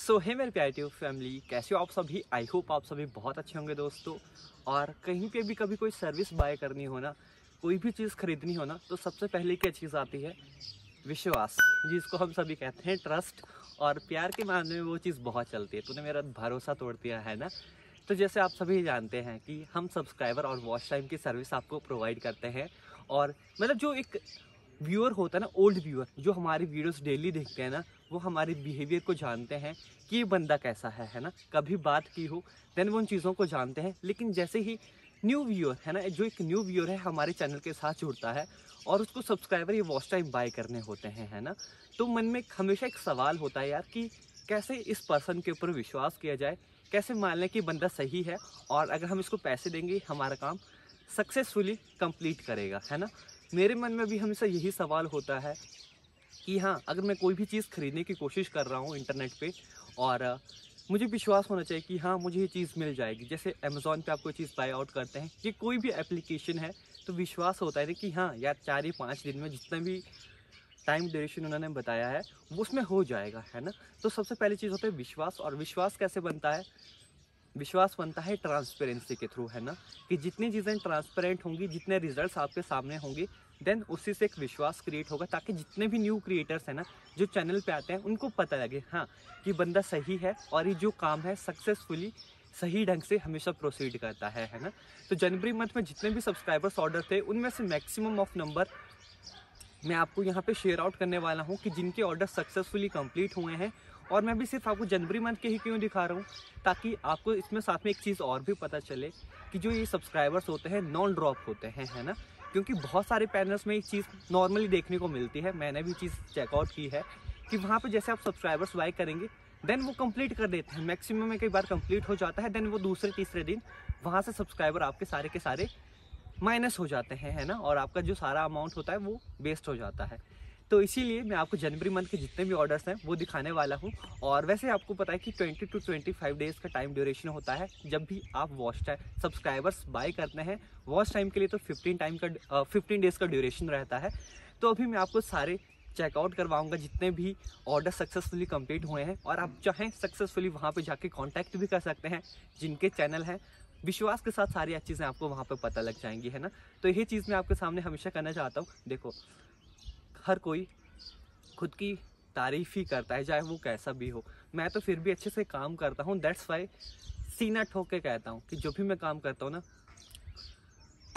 सो है मेरे प्यारे ट्यूब फैमिली, कैसे हो आप सभी। आई होप आप सभी बहुत अच्छे होंगे दोस्तों। और कहीं पे भी कभी कोई सर्विस बाय करनी हो ना, कोई भी चीज़ खरीदनी हो ना, तो सबसे पहले क्या चीज़ आती है? विश्वास, जिसको हम सभी कहते हैं ट्रस्ट। और प्यार के मामले में वो चीज़ बहुत चलती है। तूने मेरा भरोसा तोड़ दिया है ना। तो जैसे आप सभी जानते हैं कि हम सब्सक्राइबर और वॉच टाइम की सर्विस आपको प्रोवाइड करते हैं। और मतलब जो एक व्यूअर होता है ना, ओल्ड व्यूअर जो हमारी वीडियोस डेली देखते हैं ना, वो हमारे बिहेवियर को जानते हैं कि ये बंदा कैसा है ना। कभी बात की हो देन वो उन चीज़ों को जानते हैं। लेकिन जैसे ही न्यू व्यूअर है ना, जो एक न्यू व्यूअर है हमारे चैनल के साथ जुड़ता है और उसको सब्सक्राइबर या वॉच टाइम बाय करने होते हैं है ना, तो मन में हमेशा एक सवाल होता है यार कि कैसे इस पर्सन के ऊपर विश्वास किया जाए, कैसे मान लें कि बंदा सही है और अगर हम इसको पैसे देंगे हमारा काम सक्सेसफुली कंप्लीट करेगा, है ना। मेरे मन में भी हमेशा यही सवाल होता है कि हाँ, अगर मैं कोई भी चीज़ खरीदने की कोशिश कर रहा हूँ इंटरनेट पे और मुझे विश्वास होना चाहिए कि हाँ, मुझे ये चीज़ मिल जाएगी। जैसे अमेज़ॉन पे आप कोई चीज़ बाय आउट करते हैं, ये कोई भी एप्लीकेशन है, तो विश्वास होता है कि हाँ यार 4 या 5 दिन में जितना भी टाइम ड्यूरेशन उन्होंने बताया है वो उसमें हो जाएगा, है ना। तो सबसे पहली चीज़ होता है विश्वास। और विश्वास कैसे बनता है? विश्वास बनता है ट्रांसपेरेंसी के थ्रू, है ना। कि जितनी चीज़ें ट्रांसपेरेंट होंगी, जितने रिजल्ट्स आपके सामने होंगे, देन उसी से एक विश्वास क्रिएट होगा, ताकि जितने भी न्यू क्रिएटर्स हैं ना जो चैनल पे आते हैं उनको पता लगे हाँ कि बंदा सही है और ये जो काम है सक्सेसफुली सही ढंग से हमेशा प्रोसीड करता है ना। तो जनवरी मंथ में जितने भी सब्सक्राइबर्स ऑर्डर थे उनमें से मैक्सिमम ऑफ नंबर मैं आपको यहाँ पे शेयर आउट करने वाला हूँ कि जिनके ऑर्डर सक्सेसफुली कंप्लीट हुए हैं। और मैं भी सिर्फ आपको जनवरी मंथ के ही क्यों दिखा रहा हूँ, ताकि आपको इसमें साथ में एक चीज़ और भी पता चले कि जो ये सब्सक्राइबर्स होते हैं नॉन ड्रॉप होते हैं, है ना। क्योंकि बहुत सारे पैनल्स में एक चीज़ नॉर्मली देखने को मिलती है, मैंने भी चीज़ चेकआउट की है कि वहाँ पर जैसे आप सब्सक्राइबर्स बाय करेंगे देन वो कंप्लीट कर देते हैं, मैक्सिमम में कई बार कंप्लीट हो जाता है, देन वो दूसरे तीसरे दिन वहाँ से सब्सक्राइबर आपके सारे के सारे माइनस हो जाते हैं, है ना। और आपका जो सारा अमाउंट होता है वो वेस्ट हो जाता है। तो इसीलिए मैं आपको जनवरी मंथ के जितने भी ऑर्डर्स हैं वो दिखाने वाला हूँ। और वैसे आपको पता है कि 20 to 25 डेज़ का टाइम ड्यूरेशन होता है जब भी आप वॉच टाइम सब्सक्राइबर्स बाय करते हैं। वॉच टाइम के लिए तो 15 डेज़ का ड्यूरेशन रहता है। तो अभी मैं आपको सारे चेकआउट करवाऊंगा जितने भी ऑर्डर सक्सेसफुली कंप्लीट हुए हैं। और आप चाहें सक्सेसफुली वहाँ पे जाके कांटेक्ट भी कर सकते हैं जिनके चैनल हैं। विश्वास के साथ सारी चीज़ें आपको वहाँ पे पता लग जाएंगी, है ना। तो यही चीज़ मैं आपके सामने हमेशा करना चाहता हूँ। देखो, हर कोई खुद की तारीफ़ ही करता है, चाहे वो कैसा भी हो। मैं तो फिर भी अच्छे से काम करता हूँ, दैट्स वाई सीना ठोक के कहता हूँ कि जो भी मैं काम करता हूँ ना,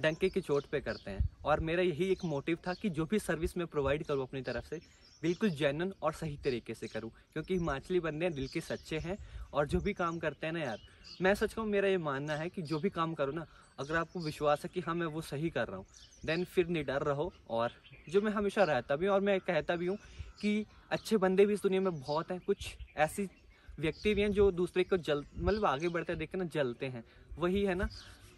डंके की चोट पे करते हैं। और मेरा यही एक मोटिव था कि जो भी सर्विस मैं प्रोवाइड करूँ अपनी तरफ से बिल्कुल जेन्युइन और सही तरीके से करूँ। क्योंकि हिमाचली बंदे दिल के सच्चे हैं और जो भी काम करते हैं ना यार, मैं सच कहूँ मेरा ये मानना है कि जो भी काम करो ना, अगर आपको विश्वास है कि हाँ मैं वो सही कर रहा हूँ, देन फिर निडर रहो। और जो मैं हमेशा रहता भी हूँ और मैं कहता भी हूँ कि अच्छे बंदे भी इस दुनिया में बहुत हैं। कुछ ऐसी व्यक्ति भी हैं जो दूसरे को मतलब आगे बढ़ते देख के ना जलते हैं, वही है ना।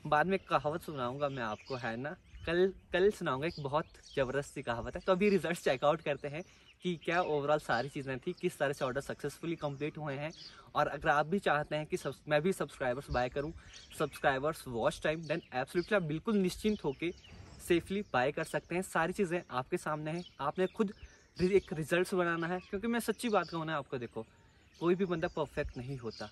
बाद में कहावत सुनाऊंगा मैं आपको, है ना। कल सुनाऊंगा, एक बहुत ज़बरदस्त सी कहावत है। तो अभी रिजल्ट चेकआउट करते हैं कि क्या ओवरऑल सारी चीज़ें थी, किस तरह से ऑर्डर सक्सेसफुली कंप्लीट हुए हैं। और अगर आप भी चाहते हैं कि मैं भी सब्सक्राइबर्स बाय करूं, subscribers watch time, then absolutely आप बिल्कुल निश्चिंत होकर सेफली बाय कर सकते हैं। सारी चीज़ें आपके सामने हैं, आपने खुद एक रिजल्ट बनाना है। क्योंकि मैं सच्ची बात कहूँ ना आपको, देखो कोई भी बंदा परफेक्ट नहीं होता।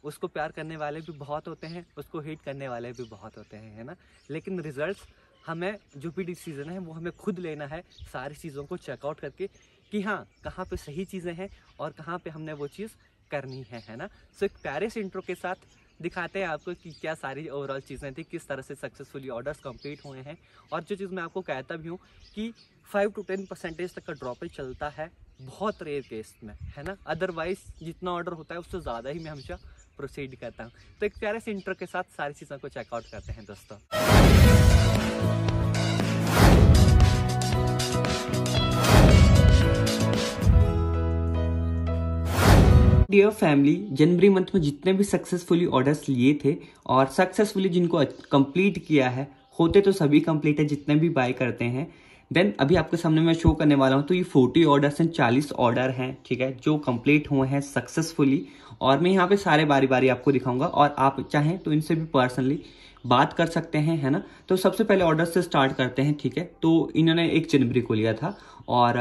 उसको प्यार करने वाले भी बहुत होते हैं, उसको हेट करने वाले भी बहुत होते हैं, है ना। लेकिन रिजल्ट्स हमें, जो भी डिसीजन है वो हमें खुद लेना है, सारी चीज़ों को चेकआउट करके कि हाँ कहाँ पे सही चीज़ें हैं और कहाँ पे हमने वो चीज़ करनी है ना। सो एक प्यारे से इंट्रो के साथ दिखाते हैं आपको कि क्या सारी ओवरऑल चीज़ें थी, किस तरह से सक्सेसफुली ऑर्डर्स कंप्लीट हुए हैं। और जो चीज़ मैं आपको कहता भी हूँ कि 5 to 10% तक का ड्रॉपेज चलता है बहुत रेयर केस में, है ना। अदरवाइज जितना ऑर्डर होता है उससे ज़्यादा ही मैं हमेशा प्रोसीड करता हूँ। तो एक प्यारे से इंट्रो के साथ सारी चीज़ों को चेकआउट करते हैं दोस्तों। डियर फैमिली, जनवरी मंथ में जितने भी सक्सेसफुली ऑर्डर्स लिए थे और सक्सेसफुली जिनको कंप्लीट किया है, होते तो सभी कंप्लीट है जितने भी बाय करते हैं। देन अभी आपके सामने मैं शो करने वाला हूं। तो ये 40 ऑर्डर्स हैं, 40 ऑर्डर हैं, ठीक है, जो कंप्लीट हुए हैं सक्सेसफुली। और मैं यहाँ पे सारे बारी बारी आपको दिखाऊंगा और आप चाहें तो इनसे भी पर्सनली बात कर सकते हैं, है ना। तो सबसे पहले ऑर्डर से स्टार्ट करते हैं, ठीक है। तो इन्होंने 1 जनवरी को लिया था और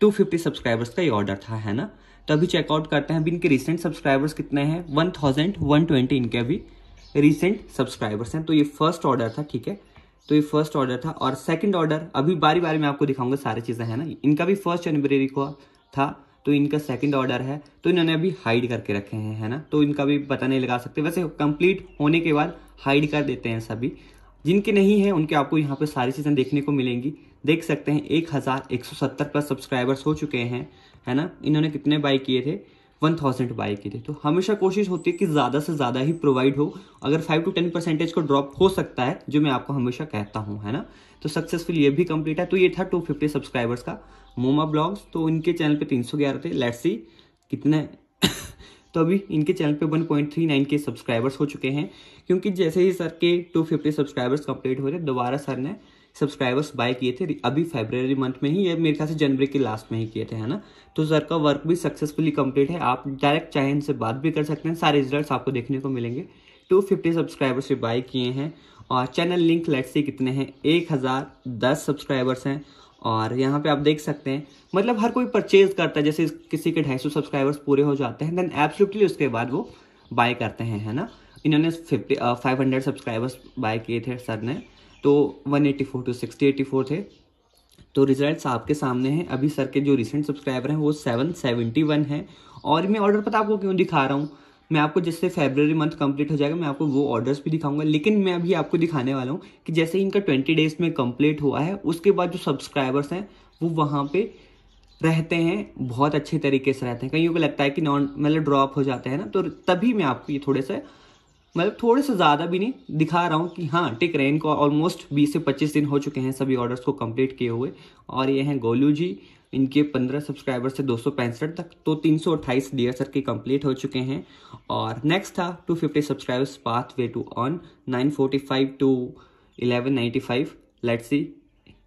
250 सब्सक्राइबर्स का ये ऑर्डर था, है ना। तो अभी चेकआउट करते हैं अभी इनके रिसेंट सब्सक्राइबर्स कितने हैं। 1120 इनके अभी रिसेंट सब्सक्राइबर्स हैं। तो ये फर्स्ट ऑर्डर था, ठीक है, तो ये फर्स्ट ऑर्डर था। और सेकंड ऑर्डर अभी बारी बारी में आपको दिखाऊंगा सारी चीज़ें, है ना। इनका भी 1 जनवरी को था, तो इनका सेकंड ऑर्डर है, तो इन्होंने अभी हाइड करके रखे हैं, है ना, तो इनका भी पता नहीं लगा सकते। वैसे कंप्लीट होने के बाद हाइड कर देते हैं सभी। जिनके नहीं है उनके आपको यहाँ पे सारी चीज़ें देखने को मिलेंगी। देख सकते हैं 1170 प्लस सब्सक्राइबर्स हो चुके हैं, है ना। इन्होंने कितने बाय किए थे, 1000 बाय किए थे। तो हमेशा कोशिश होती है कि ज़्यादा से ज़्यादा ही प्रोवाइड हो। अगर 5 to 10% को ड्रॉप हो सकता है, जो मैं आपको हमेशा कहता हूँ, है ना। तो सक्सेसफुल ये भी कंप्लीट है। तो ये था 250 सब्सक्राइबर्स का मोमा ब्लॉग्स। तो इनके चैनल पे 311 थे, लेट्स सी कितने तो अभी इनके चैनल पे 1.39 के सब्सक्राइबर्स हो चुके हैं, क्योंकि जैसे ही सर के 250 सब्सक्राइबर्स कंप्लीट हो रहे, दोबारा सर ने सब्सक्राइबर्स बाय किए थे अभी फरवरी मंथ में ही, या मेरे ख्याल से जनवरी के लास्ट में ही किए थे, है ना। तो सर का वर्क भी सक्सेसफुली कंप्लीट है। आप डायरेक्ट चाहे इनसे बात भी कर सकते हैं, सारे रिजल्ट्स आपको देखने को मिलेंगे। 250 सब्सक्राइबर्स से बाय किए हैं। और चैनल लिंक लेट्स से कितने हैं, 1010 सब्सक्राइबर्स हैं। और यहाँ पे आप देख सकते हैं, मतलब हर कोई परचेज करता है, जैसे किसी के 250 सब्सक्राइबर्स पूरे हो जाते हैं, देन एब्सोल्युटली उसके बाद वो बाय करते हैं, है ना। इन्होंने 500 सब्सक्राइबर्स बाय किए थे सर ने, तो 184 to 684 थे। तो रिजल्ट्स आपके सामने हैं। अभी सर के जो रिसेंट सब्सक्राइबर हैं वो 771 हैं। और मैं ऑर्डर पता आपको क्यों दिखा रहा हूँ, मैं आपको जैसे फरवरी मंथ कंप्लीट हो जाएगा मैं आपको वो ऑर्डर्स भी दिखाऊंगा, लेकिन मैं अभी आपको दिखाने वाला हूँ कि जैसे इनका 20 डेज में कंप्लीट हुआ है, उसके बाद जो सब्सक्राइबर्स हैं वो वहाँ पे रहते हैं, बहुत अच्छे तरीके से रहते हैं। कईयों को लगता है कि नॉन मतलब ड्रॉप हो जाते हैं ना, तो तभी मैं आपको ये थोड़े से ज़्यादा भी नहीं दिखा रहा हूँ कि हाँ टिक रहे हैं। इनको ऑलमोस्ट 20 से 25 दिन हो चुके हैं सभी ऑर्डर्स को कंप्लीट किए हुए। और ये हैं गोलू जी, इनके 15 सब्सक्राइबर से 265 तक, तो 328 डियर सर के कंप्लीट हो चुके हैं। और नेक्स्ट था 250 subscribers pathway to on 945 to 1195, let's see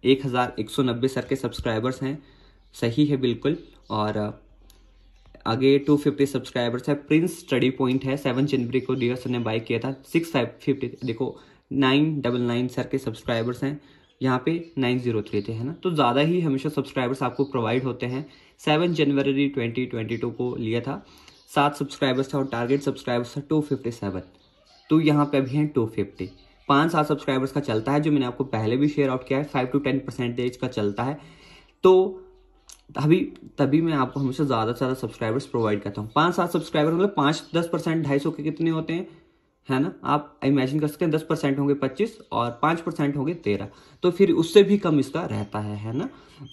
1190 sir के सब्सक्राइबर्स हैं, सही है बिल्कुल। और आगे 250 सब्सक्राइबर्स है। प्रिंस स्टडी पॉइंट है, 7 जनवरी को डियर सर ने बाय किया था। 650 देखो 999 सर के सब्सक्राइबर्स हैं, यहाँ पे 903 थे, है ना। तो ज़्यादा ही हमेशा सब्सक्राइबर्स आपको प्रोवाइड होते हैं। 7 जनवरी 2022 को लिया था, 7 सब्सक्राइबर्स था। और टारगेट सब्सक्राइबर्स था 257, तो यहाँ पे अभी हैं 250। 5-7 सब्सक्राइबर्स का चलता है, जो मैंने आपको पहले भी शेयर आउट किया है, 5 to 10% का चलता है। तो तभी मैं आपको हमेशा ज़्यादा से ज़्यादा सब्सक्राइबर्स प्रोवाइड करता हूँ। 5-7 सब्सक्राइबर मतलब 5-10%, 250 के कितने होते हैं, है ना। आप इमेजिन कर सकते हैं 10% होंगे 25 और 5% होंगे 13, तो फिर उससे भी कम इसका रहता है ना।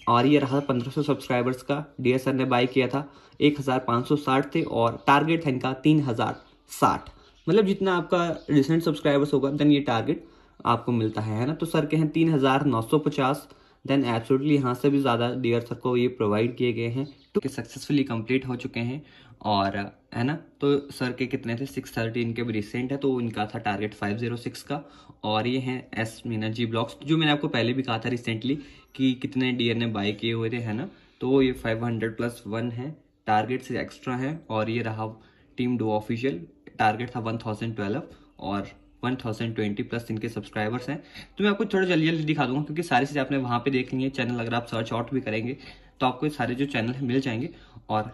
और ये रहा 1500 सब्सक्राइबर्स का, डीएस सर ने बाय किया था। 1560 थे और टारगेट था इनका 3060, मतलब जितना आपका रिसेंट सब्सक्राइबर्स होगा देन ये टारगेट आपको मिलता है ना। तो सर के हैं 3950, देन एब्सोल्युटली यहाँ से भी ज़्यादा डियर सर को ये प्रोवाइड किए गए हैं, तो सक्सेसफुली कंप्लीट हो चुके हैं। और है ना, तो सर के कितने थे 630 इनके भी रिसेंट है, तो इनका था टारगेट 506 का। और ये हैं एस मीना जी ब्लॉग्स, जो मैंने आपको पहले भी कहा था रिसेंटली कि कितने डियर ने बाय किए हुए थे, है ना। तो ये 500+1 है, टारगेट से एक्स्ट्रा है। और ये रहा टीम डू ऑफिशियल, टारगेट था 1012 और 1020 प्लस इनके सब्सक्राइबर्स हैं। तो मैं आपको थोड़ा जल्दी जल्दी दिखा दूंगा, क्योंकि सारी चीज़ें आपने वहाँ पे देख ली है। चैनल अगर आप सर्च आउट भी करेंगे तो आपको सारे जो चैनल है मिल जाएंगे। और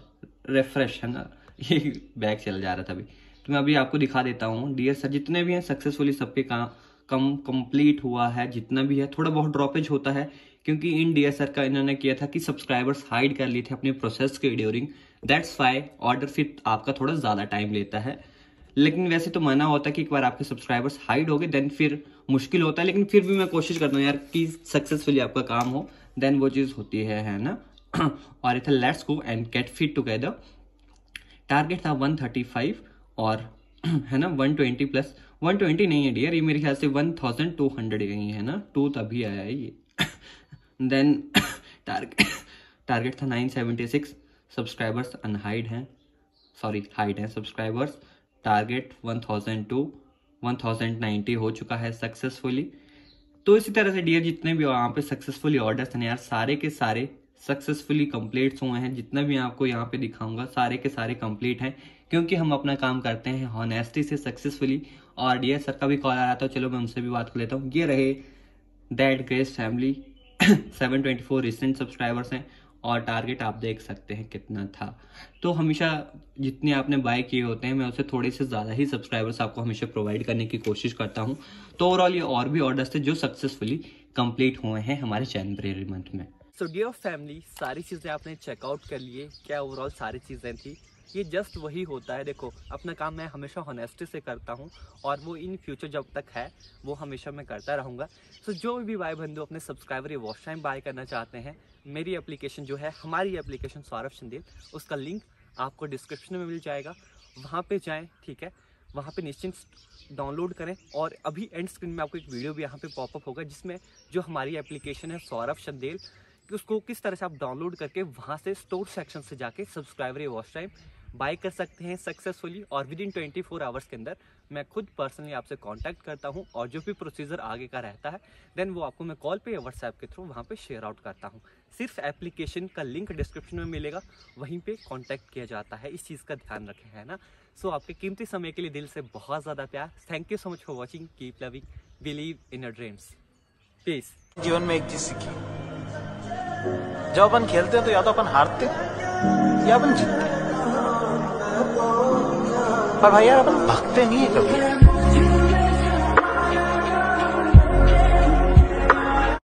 रिफ्रेश, है ना, ये बैक चल जा रहा था अभी, तो मैं अभी आपको दिखा देता हूँ। डियर सर जितने भी हैं सक्सेसफुली सबके काम कंप्लीट हुआ है। जितना भी है थोड़ा बहुत ड्रॉपेज होता है, क्योंकि इन डियर सर का इन्होंने किया था कि सब्सक्राइबर्स हाइड कर लिए थे अपने प्रोसेस के ड्यूरिंग, दैट्स वाई ऑर्डर फिर आपका थोड़ा ज़्यादा टाइम लेता है। लेकिन वैसे तो माना होता है कि एक बार आपके सब्सक्राइबर्स हाइड हो गए देन फिर मुश्किल होता है, लेकिन फिर भी मैं कोशिश करता हूँ यार कि सक्सेसफुली आपका काम हो, देन वो चीज़ होती है ना। और इधर let's go and get fit together, target था 135 और है ना 120 प्लस 120 नहीं है डियर, ये मेरे ख्याल से 1200 यही है ना, 2 तभी आया है ये। देन टारगेट था 976 सब्सक्राइबर्स अनहाइड हैं, सॉरी हाइड हैं सब्सक्राइबर्स। टारगेट 1090 हो चुका है सक्सेसफुली। तो इसी तरह से डियर जितने भी वहाँ पे सक्सेसफुली ऑर्डर्स हैं यार, सारे के सारे सक्सेसफुली कंप्लीट हुए हैं। जितना भी आपको यहाँ पे दिखाऊंगा सारे के सारे कंप्लीट हैं, क्योंकि हम अपना काम करते हैं हॉनेस्टी से सक्सेसफुली। और डियर सर का भी कॉल आ रहा था, चलो मैं उनसे भी बात कर लेता हूँ। ये रहे that grace family, 724 recent subscribers हैं और टारगेट आप देख सकते हैं कितना था। तो हमेशा जितने आपने बाय किए होते हैं मैं उससे थोड़े से ज़्यादा ही सब्सक्राइबर्स आपको हमेशा प्रोवाइड करने की कोशिश करता हूँ। तो ओवरऑल ये और भी ऑर्डर्स थे जो सक्सेसफुली कंप्लीट हुए हैं हमारे जनवरी मंथ में। सो डियर फैमिली, सारी चीज़ें आपने चेकआउट कर लिए क्या ओवरऑल सारी चीज़ें थी। ये जस्ट वही होता है, देखो अपना काम मैं हमेशा हॉनेस्टी से करता हूँ और वो इन फ्यूचर जब तक है वो हमेशा मैं करता रहूँगा। सो जो भी भाई बंधु अपने सब्सक्राइबर या वॉच टाइम बाय करना चाहते हैं, मेरी एप्लीकेशन जो है, हमारी एप्लीकेशन सौरभ चंदेल, उसका लिंक आपको डिस्क्रिप्शन में मिल जाएगा, वहाँ पे जाएं, ठीक है। वहाँ पे निश्चिंत डाउनलोड करें और अभी एंड स्क्रीन में आपको एक वीडियो भी यहाँ पे पॉपअप होगा जिसमें जो हमारी एप्लीकेशन है सौरभ चंदेल, कि उसको किस तरह से आप डाउनलोड करके वहाँ से स्टोर सेक्शन से जाके सब्सक्राइबर या वॉच टाइम बाय कर सकते हैं सक्सेसफुली। और विद इन 24 आवर्स के अंदर मैं खुद पर्सनली आपसे कांटेक्ट करता हूं और जो भी प्रोसीजर आगे का रहता है देन वो आपको मैं कॉल पे या व्हाट्सएप के थ्रू वहां पे शेयर आउट करता हूं। सिर्फ एप्लीकेशन का लिंक डिस्क्रिप्शन में मिलेगा, वहीं पे कांटेक्ट किया जाता है, इस चीज़ का ध्यान रखें, है ना। सो आपके कीमती समय के लिए दिल से बहुत ज़्यादा प्यार। Thank you so much for watching. Keep loving, believe in your dreams. Peace. जीवन में एक चीज सीखी, जब अपन खेलते हैं तो या तो अपन हारते हैं या अपन जीतते हैं, पर भाई यार अपन भागते नहीं है कभी।